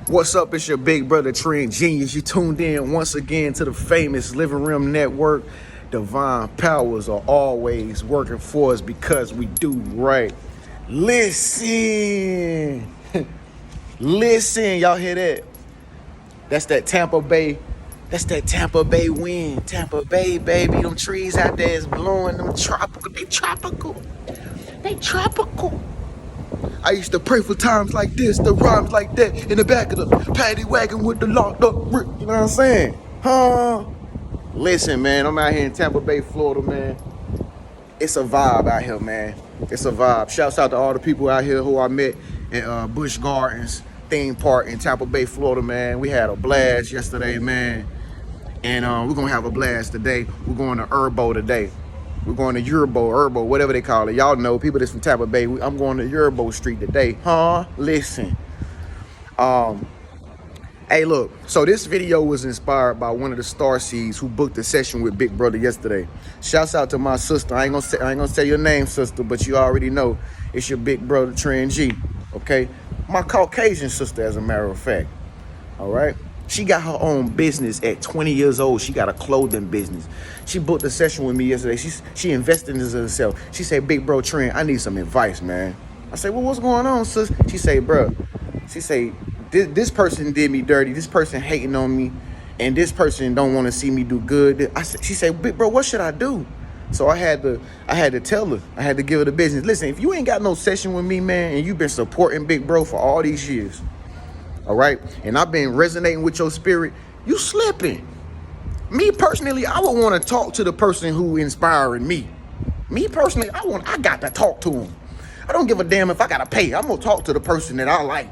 What's up? It's your big brother Tren Genius. You tuned in once again to the famous Living Room Network. Divine powers are always working for us because we do right. Listen. Listen, y'all hear that? That's that Tampa Bay. That's that Tampa Bay wind. Tampa Bay, baby. Them trees out there is blowing. Them tropical. They tropical. They tropical. I used to pray for times like this, the rhymes like that, in the back of the paddy wagon with the locked up brick. You know what I'm saying? Huh? Listen, man, I'm out here in Tampa Bay, Florida, man. It's a vibe out here, man. It's a vibe. Shouts out to all the people out here who I met at Busch Gardens theme park in Tampa Bay, Florida, man. We had a blast yesterday, man. And we're going to have a blast today. We're going to Herbo today. We're going to Herbo, whatever they call it. Y'all know, people that's from Tampa Bay, I'm going to Herbo Street today. Huh? Listen. Hey, look. So this video was inspired by one of the star seeds who booked a session with Big Brother yesterday. Shouts out to my sister. I ain't gonna say your name, sister, but you already know it's your big brother, Tren G. Okay? My Caucasian sister, as a matter of fact. All right? She got her own business at 20 years old. She got a clothing business. She booked a session with me yesterday. She invested in herself. She said, "Big bro, Tren, I need some advice, man." I said, "Well, what's going on, sis?" She said, "Bro," she said, this person did me dirty. This person hating on me, and this person don't want to see me do good." She said, "Big bro, what should I do?" So I had to tell her. I had to give her the business. Listen, if you ain't got no session with me, man, and you've been supporting Big Bro for all these years, all right, and I've been resonating with your spirit, you slipping. Me personally, I would want to talk to the person who inspiring me. Me personally, I got to talk to him. I don't give a damn if I gotta pay. I'm gonna talk to the person that I like.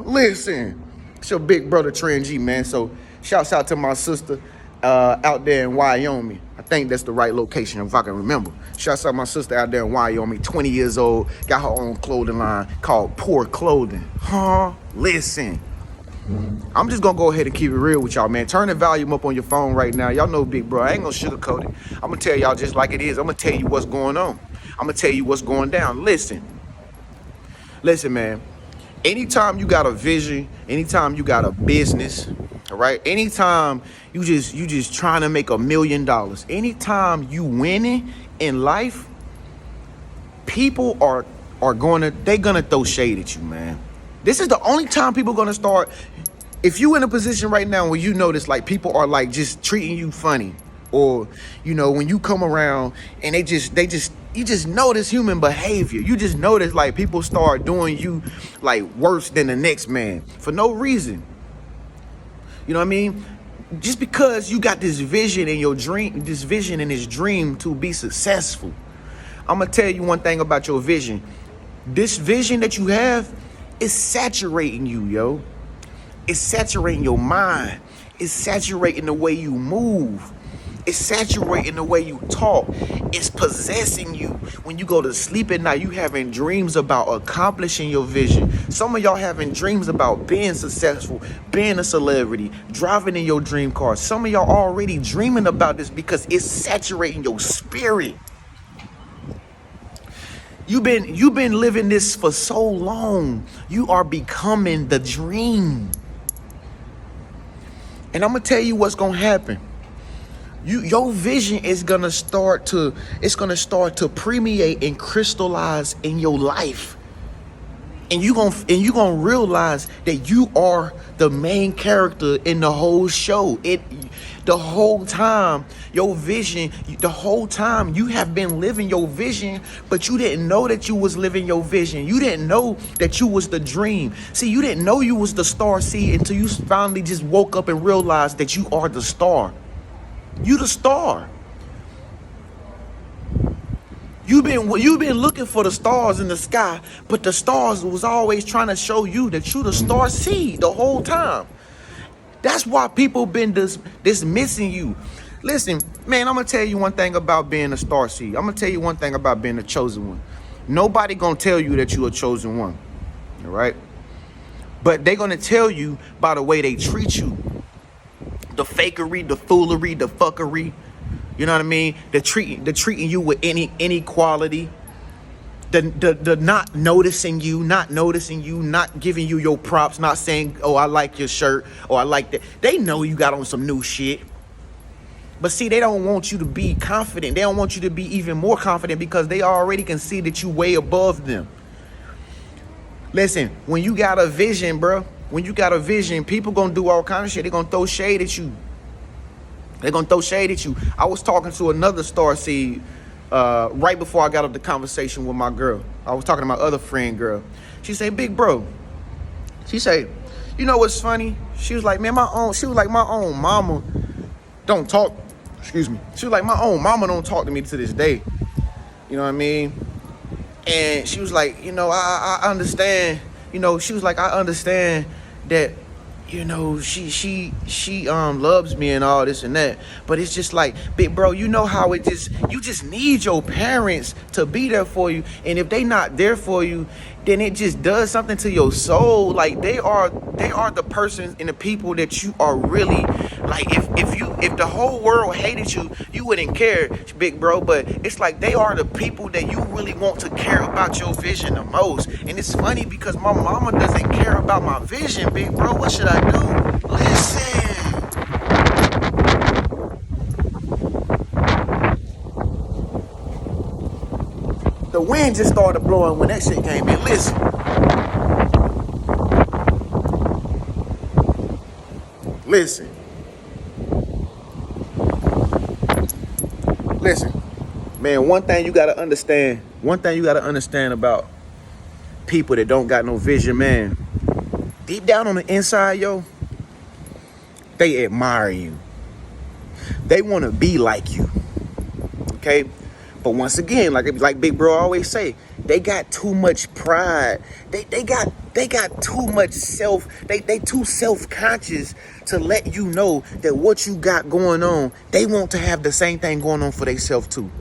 Listen, it's your big brother Tren G, man. So shouts out to my sister out there in Wyoming. I think that's the right location if I can remember. Shouts out my sister out there in Wyoming, 20 years old, got her own clothing line called Poor Clothing. Listen, I'm just gonna go ahead and keep it real with y'all, man. Turn the volume up on your phone right now. Y'all know Big Bro, I ain't gonna sugarcoat it. I'm gonna tell y'all just like it is. I'm gonna tell you what's going on. I'm gonna tell you what's going down. Listen, man. Anytime you got a vision, anytime you got a business, all right, anytime you just trying to make $1 million, anytime you winning in life, people are gonna throw shade at you, man. This is the only time people gonna start. If you in a position right now where you notice like people are like just treating you funny, or you know when you come around and you just notice human behavior. You just notice like people start doing you like worse than the next man for no reason. You know what I mean? Just because you got this vision in your dream, this dream to be successful. I'm gonna tell you one thing about your vision. This vision that you have is saturating you, yo. It's saturating your mind. It's saturating the way you move. It's saturating the way you talk. It's possessing you. When you go to sleep at night, you having dreams about accomplishing your vision. Some of y'all having dreams about being successful, being a celebrity, driving in your dream car. Some of y'all already dreaming about this because it's saturating your spirit. You've been living this for so long. You are becoming the dream. And I'm gonna tell you what's gonna happen. Your vision is gonna start to permeate and crystallize in your life. And you gonna realize that you are the main character in the whole show. The whole time, your vision, the whole time you have been living your vision, but you didn't know that you was living your vision. You didn't know that you was the dream. See, you didn't know you was the star seed until you finally just woke up and realized that you are the star. You the star. You've been looking for the stars in the sky, but the stars was always trying to show you that you the star seed the whole time. That's why people been dismissing you. Listen, man, I'm gonna tell you one thing about being a star seed. I'm gonna tell you one thing about being a chosen one. Nobody gonna tell you that you a chosen one, all right? But they gonna tell you by the way they treat you. The fakery, the foolery, the fuckery. You know what I mean? They're treating you with any inequality. The not noticing you, not giving you your props, not saying, oh, I like your shirt, or I like that. They know you got on some new shit. But see, they don't want you to be confident. They don't want you to be even more confident because they already can see that you way above them. Listen, when you got a vision, bro, when you got a vision, people gonna do all kind of shit. They gonna throw shade at you. They're gonna throw shade at you. I was talking to another starseed right before I got up the conversation with my girl. I was talking to my other friend girl. She said, big bro. She said, you know what's funny? She was like, man, my own mama don't talk. Excuse me. She was like, my own mama don't talk to me to this day. You know what I mean? And she was like, you know, I understand. You know, she was like, I understand that, you know, she loves me and all this and that. But it's just like, big bro, you know how you just need your parents to be there for you. And if they not there for you, then it just does something to your soul. Like they are the person and the people that you are really like. If the whole world hated you, you wouldn't care, big bro. But it's like they are the people that you really want to care about your vision the most. And it's funny because my mama doesn't care about my vision, big bro. What should I do? Listen. The wind just started blowing when that shit came in. Listen. Listen. Man, one thing you gotta understand about people that don't got no vision, man. Deep down on the inside, yo, they admire you. They wanna be like you. Okay? But once again, like Big Bro always say, they got too much pride. They got too much they too self-conscious to let you know that what you got going on, they want to have the same thing going on for themselves too.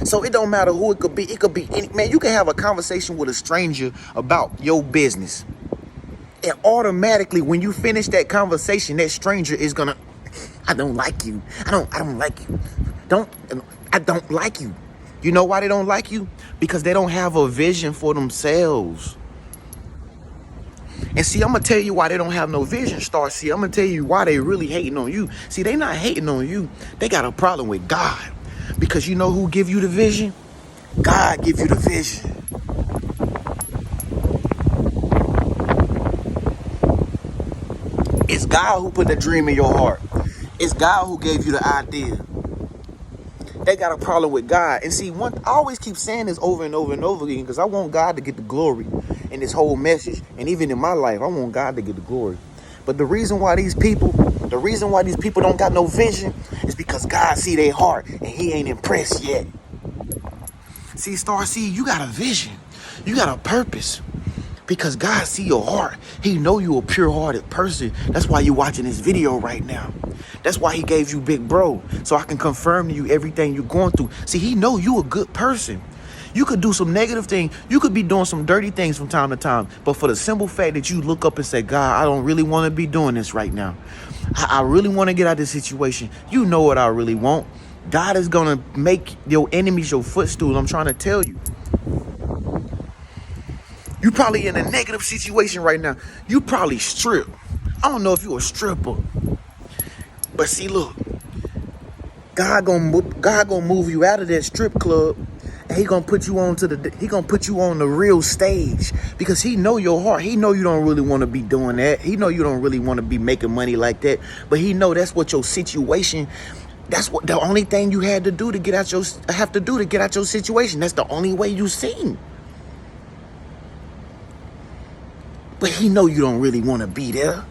So it don't matter who it could be. It could be any man. You can have a conversation with a stranger about your business. And automatically when you finish that conversation, that stranger is gonna, I don't like you. I don't like you. I don't like you. You know why they don't like you? Because they don't have a vision for themselves. And see, I'm going to tell you why they don't have no vision, Star. See, I'm going to tell you why they really hating on you. See, they not hating on you. They got a problem with God. Because you know who give you the vision? God give you the vision. It's God who put the dream in your heart. It's God who gave you the idea. They got a problem with God. And see, I always keep saying this over and over and over again because I want God to get the glory in this whole message. And even in my life, I want God to get the glory. But the reason why these people don't got no vision is because God see their heart and he ain't impressed yet. See, Star C, you got a vision. You got a purpose. Because God see your heart. He know you a pure-hearted person. That's why you're watching this video right now. That's why he gave you Big Bro. So I can confirm to you everything you're going through. See, he know you a good person. You could do some negative things. You could be doing some dirty things from time to time. But for the simple fact that you look up and say, God, I don't really want to be doing this right now. I really want to get out of this situation. You know what I really want. God is going to make your enemies your footstool. I'm trying to tell you. You probably in a negative situation right now. You probably strip. I don't know if you a stripper. But see, look. God gonna move you out of that strip club. And he gonna put you on the real stage. Because he know your heart. He know you don't really want to be doing that. He know you don't really want to be making money like that. But he know that's what your situation. That's what the only thing you had to do to get out your situation. That's the only way you seen. But he know you don't really want to be there.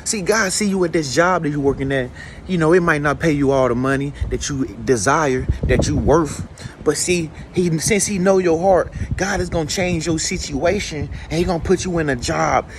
See, God see you at this job that you're working at. You know, it might not pay you all the money that you desire, that you worth. But see, since he know your heart, God is going to change your situation. And he going to put you in a job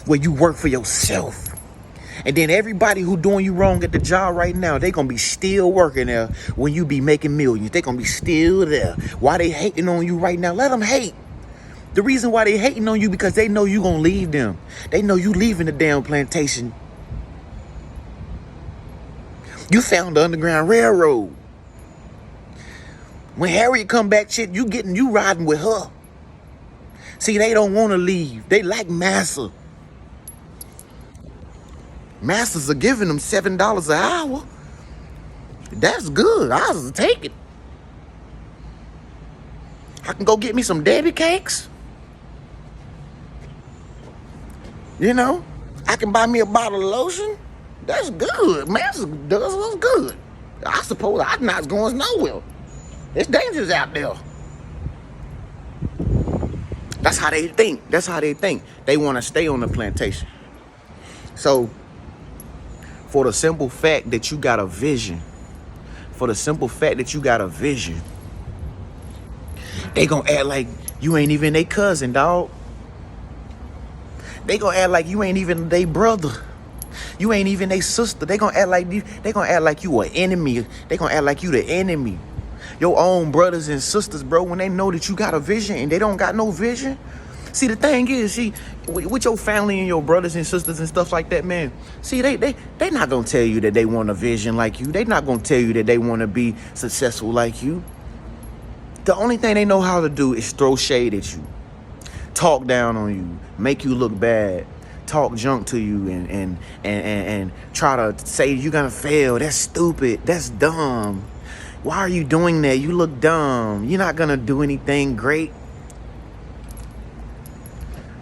where you work for yourself. And then everybody who doing you wrong at the job right now, they going to be still working there when you be making millions. They going to be still there. Why they hating on you right now? Let them hate. The reason why they hating on you because they know you gonna leave them. They know you leaving the damn plantation. You found the Underground Railroad. When Harriet come back, shit, you riding with her. See, they don't want to leave. They like massa. Masters are giving them $7 an hour. That's good. I'll take it. I can go get me some Debbie cakes. You know, I can buy me a bottle of lotion. That's good. Masters does what's good. I suppose I'm not going nowhere. It's dangerous out there. That's how they think. That's how they think. They want to stay on the plantation. So, for the simple fact that you got a vision, they gonna act like you ain't even their cousin, dog. They gonna act like you ain't even their brother. You ain't even their sister. They gonna act like you an enemy. They gonna act like you the enemy. Your own brothers and sisters, bro, when they know that you got a vision and they don't got no vision. See, the thing is, with your family and your brothers and sisters and stuff like that, man, see, they not gonna tell you that they want a vision like you. They not gonna tell you that they want to be successful like you. The only thing they know how to do is throw shade at you, talk down on you, make you look bad, talk junk to you, and try to say you're gonna fail. That's stupid. That's dumb. Why are you doing that? You look dumb. You're not gonna do anything great.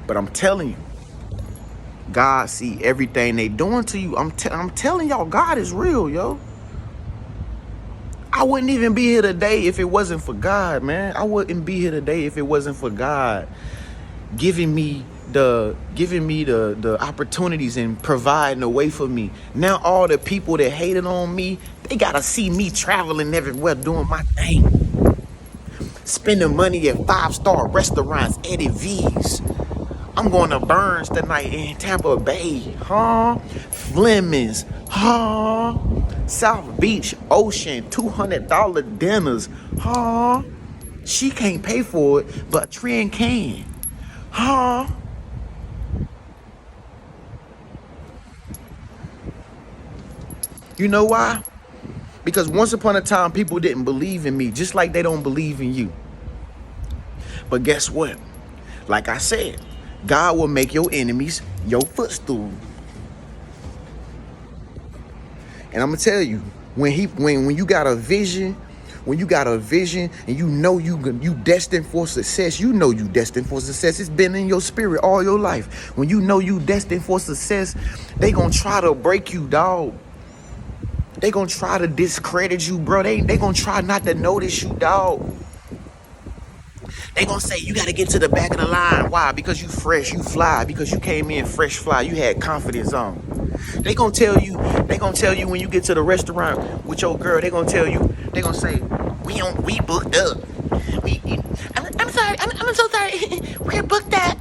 But I'm telling you, God see everything they doing to you. I'm telling y'all, God is real, yo. I wouldn't even be here today if it wasn't for God, man. I wouldn't be here today if it wasn't for God giving me the opportunities and providing a way for me. Now all the people that hated on me, they gotta see me traveling everywhere doing my thing. Spending money at 5-star restaurants, Eddie V's. I'm going to Burns tonight in Tampa Bay, Fleming's, South Beach, Ocean, $200 dinners, She can't pay for it, but Tren can, You know why? Because once upon a time, people didn't believe in me, just like they don't believe in you. But guess what? Like I said, God will make your enemies your footstool. And I'm gonna tell you, when you got a vision, and you know you destined for success, It's been in your spirit all your life. When you know you destined for success, they gonna try to break you, dog. They gonna try to discredit you, bro. They gonna try not to notice you, dog. They gonna say you gotta get to the back of the line. Why? Because you fresh, you fly. Because you came in fresh, fly. You had confidence on. They gonna tell you when you get to the restaurant with your girl. They gonna say, we booked up. I'm sorry. I'm so sorry. We're booked up.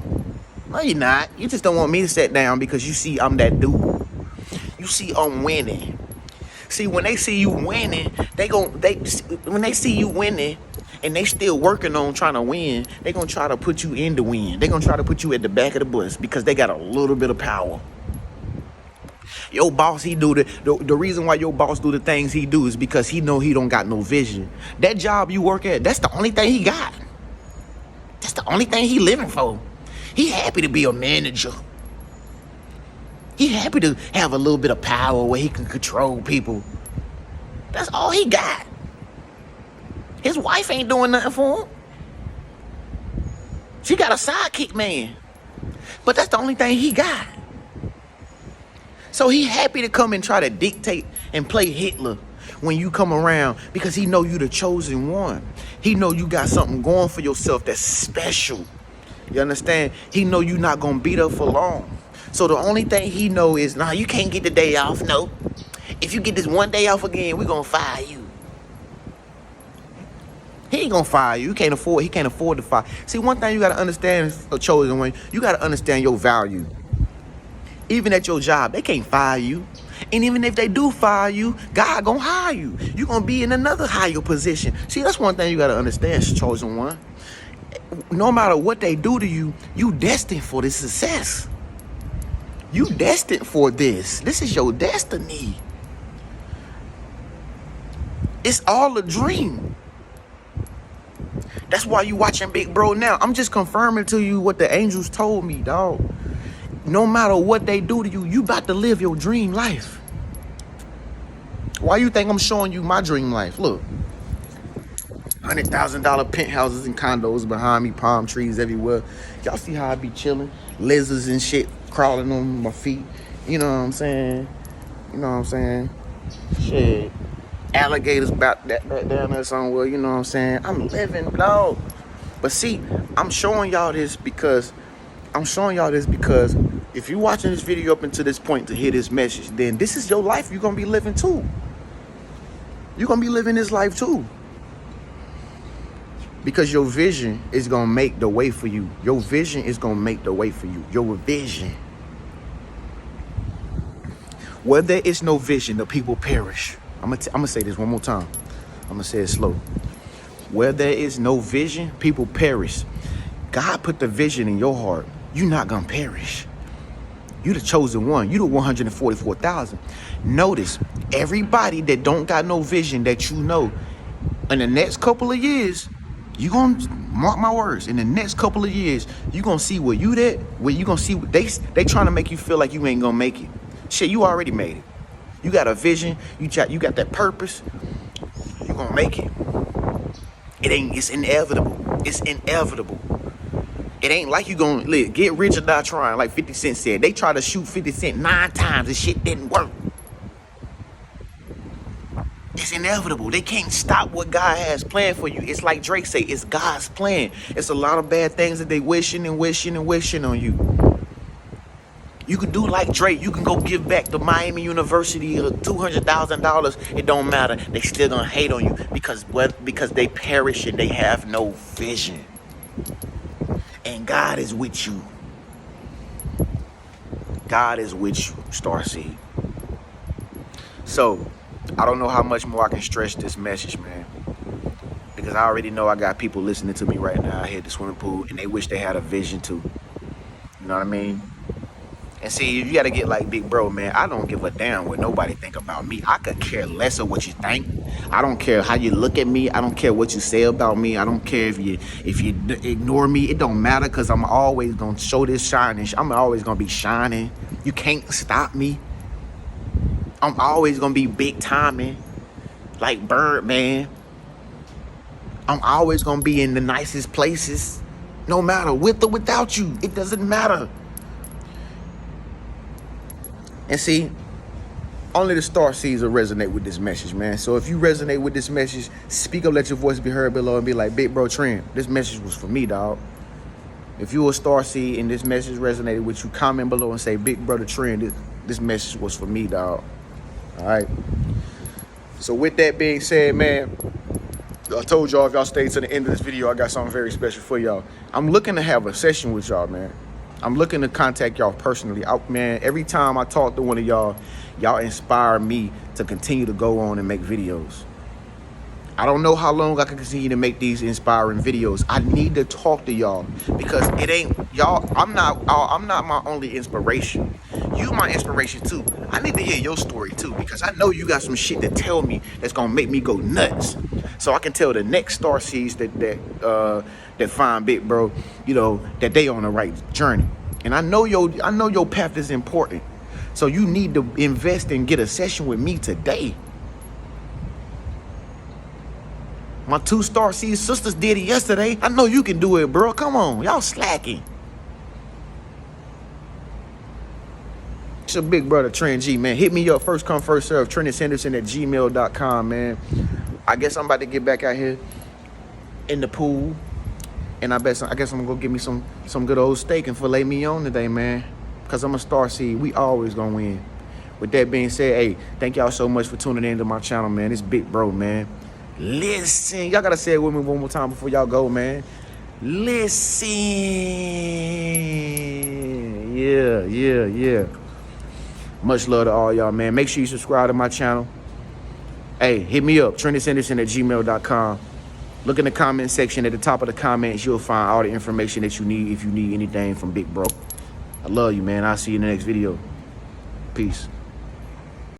No, you're not. You just don't want me to sit down because you see I'm that dude. You see I'm winning. See, when they see you winning, when they see you winning and they still working on trying to win, they gonna try to put you in the win. They gonna try to put you at the back of the bus because they got a little bit of power. Your boss, he do the reason why your boss do the things he do is because he know he don't got no vision. That job you work at, that's the only thing he got. That's the only thing he living for. He happy to be a manager. He happy to have a little bit of power where he can control people. That's all he got. His wife ain't doing nothing for him. She got a sidekick man. But that's the only thing he got. So he happy to come and try to dictate and play Hitler when you come around because he know you the chosen one. He know you got something going for yourself that's special. You understand? He know you not going to be there for long. So the only thing he know is, nah, you can't get the day off. No. If you get this one day off again, we're going to fire you. He ain't going to fire you. He can't afford to fire. See, one thing you got to understand, a chosen one, you got to understand your value. Even at your job, they can't fire you. And even if they do fire you, God going to hire you. You're going to be in another higher position. See, that's one thing you got to understand, chosen one. No matter what they do to you, you destined for this success. You destined for this. This is your destiny. It's all a dream. That's why you watching Big Bro now. I'm just confirming to you what the angels told me, dog. No matter what they do to you, you about to live your dream life. Why you think I'm showing you my dream life? Look, $100,000 penthouses and condos behind me, palm trees everywhere. Y'all see how I be chilling? Lizards and shit crawling on my feet. You know what I'm saying? You know what I'm saying? Shit. Alligators about that down there somewhere. You know what I'm saying? I'm living, dog. But see, I'm showing y'all this because if you're watching this video up until this point to hear this message, then this is your life you're going to be living too. You're going to be living this life too. Because your vision is going to make the way for you. Your vision is going to make the way for you. Your vision. Where there is no vision, the people perish. I'm gonna say this one more time. I'm going to say it slow. Where there is no vision, people perish. God put the vision in your heart. You're not going to perish. You the chosen one. You the 144,000. Notice, everybody that don't got no vision that you know, in the next couple of years, you gonna mark my words. In the next couple of years, you gonna see where you at. Where you gonna see they trying to make you feel like you ain't gonna make it. Shit, you already made it. You got a vision. You got that purpose. You gonna make it. It's inevitable. It's inevitable. It ain't like you gonna get rich or die trying, like 50 Cent said. They tried to shoot 50 Cent 9 times. The shit didn't work. It's inevitable. They can't stop what God has planned for you. It's like Drake say, it's God's plan. It's a lot of bad things that they wishing and wishing and wishing on you. You can do like Drake. You can go give back to Miami University $200,000. It don't matter. They still gonna hate on you because they perish and they have no vision. And God is with you. God is with you, Starseed. So, I don't know how much more I can stretch this message, man. Because I already know I got people listening to me right now here at the swimming pool, and they wish they had a vision too. You know what I mean? And see, you got to get like Big Bro, man. I don't give a damn what nobody think about me. I could care less of what you think. I don't care how you look at me. I don't care what you say about me. I don't care if you ignore me. It don't matter because I'm always going to show this shining. I'm always going to be shining. You can't stop me. I'm always going to be big timing like Birdman. I'm always going to be in the nicest places no matter with or without you. It doesn't matter. And see, only the star seeds will resonate with this message, man. So if you resonate with this message, speak up, let your voice be heard below and be like, Big Bro Tren, this message was for me, dog. If you a star seed and this message resonated with you, comment below and say, Big Brother Tren, this message was for me, dog. All right. So with that being said, man, I told y'all if y'all stay to the end of this video, I got something very special for y'all. I'm looking to have a session with y'all, man. I'm looking to contact y'all personally. Man, every time I talk to one of y'all, y'all inspire me to continue to go on and make videos. I don't know how long I can continue to make these inspiring videos. I need to talk to y'all because it ain't y'all. I'm not my only inspiration. You my inspiration too. I need to hear your story too because I know you got some shit to tell me that's gonna make me go nuts. So I can tell the next star seeds that find Big Bro, you know, that they on the right journey. And I know your path is important. So you need to invest and get a session with me today. My 2 star seed sisters did it yesterday. I know you can do it, bro. Come on, y'all slacking. It's your big brother Tren G, man. Hit me up, first come, first serve. Henderson@gmail.com, man. I guess I'm about to get back out here in the pool, and I guess I'm gonna go get me some good old steak and filet mignon today, man. Cause I'm a star seed. We always gonna win. With that being said, hey, thank y'all so much for tuning in to my channel, man. It's Big Bro, man. Listen, y'all gotta say it with me one more time before y'all go, man. Listen, yeah. Much love to all y'all, man. Make sure you subscribe to my channel. Hey, hit me up, Henderson@gmail.com. Look in the comment section. At the top of the comments, you'll find all the information that you need if you need anything from Big Bro. I love you, man. I'll see you in the next video. Peace.